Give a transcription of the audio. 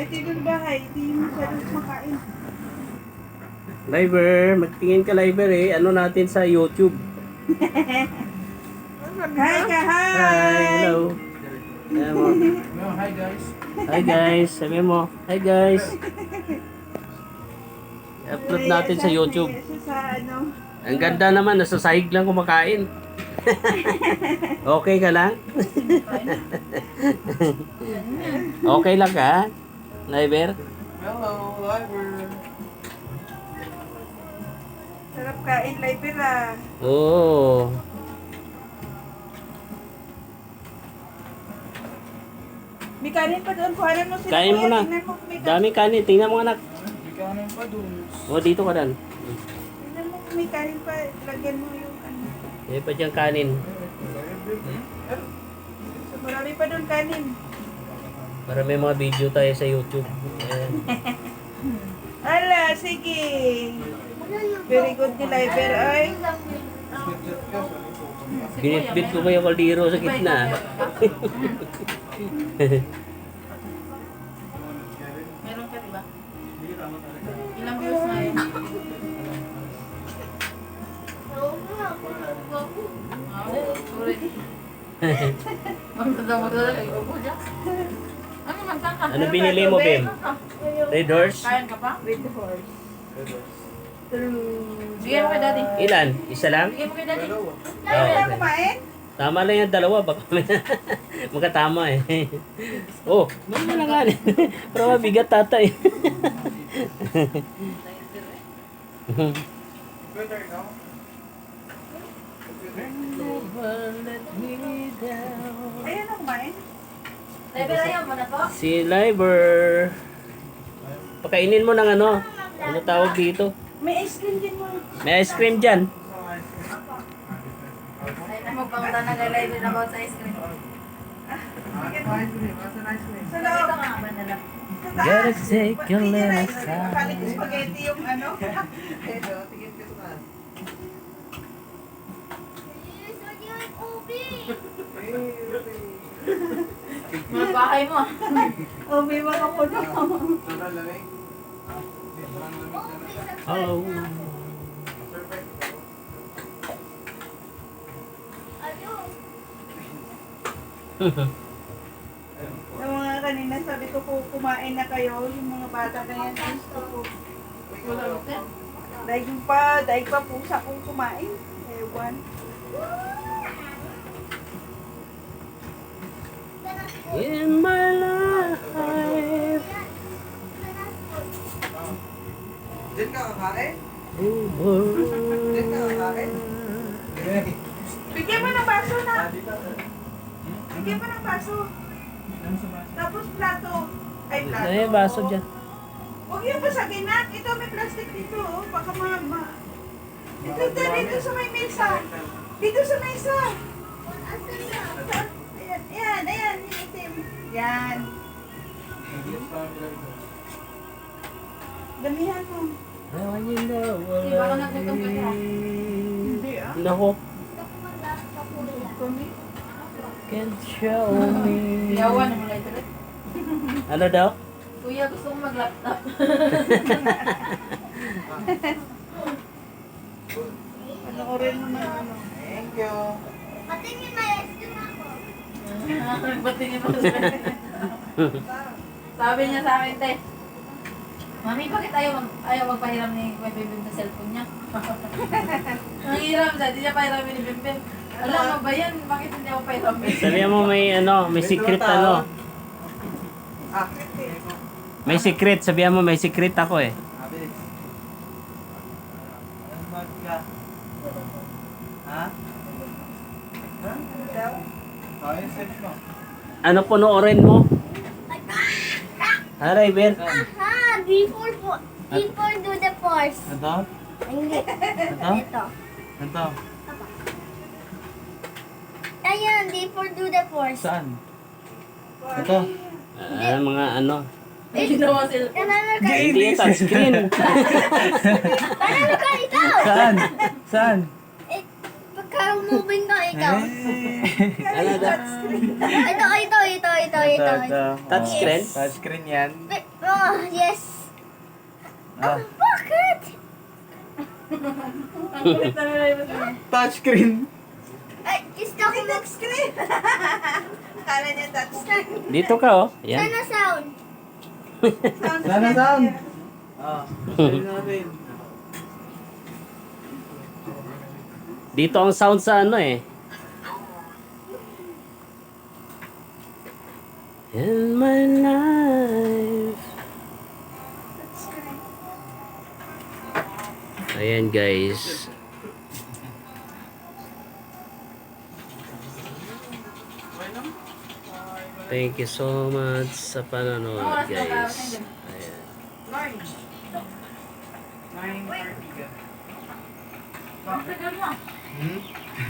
Ito yung bahay, hindi mo masyadong makain. Liver, magtingin ka liver eh. Ano natin sa YouTube? Hi ka, hi! Hi, hello. Ayan mo. Hi guys. Hi guys, sabi mo. Hi guys. I-upload natin sa YouTube. Sa ano, Ang ganda naman, nasa sahig lang kumakain. Okay ka lang? Okay lang ka? Liver? Hello, Liver. sarap kain, liver ah. Oo. May kanin pa doon, kuhanan mo sila. Kain mo kuya. na. Tingnan mo, may kanin. Daming kanin. Tingnan mo anak. May kanin pa dun. O, dito ka dan. Tingnan mo, may kanin pa. Lagyan mo yung ano. May pa diyang kanin. Marami pa doon kanin. Para may mga video tayo sa YouTube. Ayan. Ala, sige. Very good ni liver ay. Binitbit ko pa yung kaldero sa gitna. Meron ka, diba? Ilang views na yun? Magdadala kayo po dyan. Ano magkaka? Ano binili mo, Bim? Red Horse? Kain ka pa? With the horse. True. Bigyan mo kay daddy. Ilan? Isa lang? Bigyan mo kay daddy. Kaya Okay. na kumain? Tama lang yung dalawa. Baka may magkatama eh. Oh, mama na nga. Pero mabigat tatay. Better now. Ayan na kumain. Level ayaw mo na po? Si Liver. Pakainin mo ng ano? Ano tawag dito? May ice cream din mo. May ice cream dyan. Ay na magpamunta na kay Level about sa ice cream. Sa Dito loob. ka nga ba na lang? Sa taas. Gotta take a Hindi niya little ice cream. Akala ko spaghetti yung ano. Ito, tingin ko sa taas. Mga bahay mo. Oh, may mga puno. Sobrang lamig. Sobrang lamig na. Hello. Yung mga kanina sabi ko po kumain na kayo. Yung mga bata na yan. Gusto ko. Wala mo ka. Daig pa pusa kong kumain. Ewan. In my life. Diyan ka kakain? Over. Diyan ka kakain? Bigyan mo ng baso na. Dito. Bigyan mo ng baso. Tapos plato. Ay, plato. Ano yung baso dyan? Huwag yung basagin na. Ito may plastic dito. Oh. Baka Ito dito sa may mesa. Dito sa mesa. Ayan, ayan. Yung itim. Yan. Damihan mo. I want you to know what Di ba ka I nagutom ka na? Hindi ah. Nako, Kumi. can show me. Yawan naman lang ito. Ano daw? Kuya, gusto kong mag-laptop. Panoorin mo na ano. Thank you. Nagbatingin mo sa Sabi niya sa amin, te. Mami, bakit ayaw magpahiram ni Kuya Bimbim sa cellphone niya? Nangihiram siya, di niya pahiramin ni Bimbim. Alam mo ba yan? Bakit hindi ako pahiramin? Sabi mo may ano, may secret ano. Ah. May secret, sabihan mo may secret ako eh. Abilis. Anong mag ka? Ha? Ha? Daw. Oh, yung search mo. Ano panoorin mo? Ha, River? Aha, before do the force. Ito? Hindi. Ito? Ito. Ito? Ayan, before do the force. Saan? Ito? Mga ano. Ginawa sila. Nanalo ka. Hindi yung touchscreen. Nanalo ka ikaw. Saan? Saan? Eh, pagka moving ka ikaw. Ano daw? Ito. Touchscreen? Touchscreen yan. Oh, yes. Ah, Bakit? Ang kulit na nila yung niya. touchscreen. Ay, gusto ko May touchscreen. Akala niya touchscreen. Dito ka, oh. Yan. Sana sound. Sana sound. Ah, touchscreen natin. Dito ang sound sa ano eh. In my life. Ayan guys. Thank you so much sa panonood guys. Ayan. 9:30 ka. Ang tagal mo. Hmm?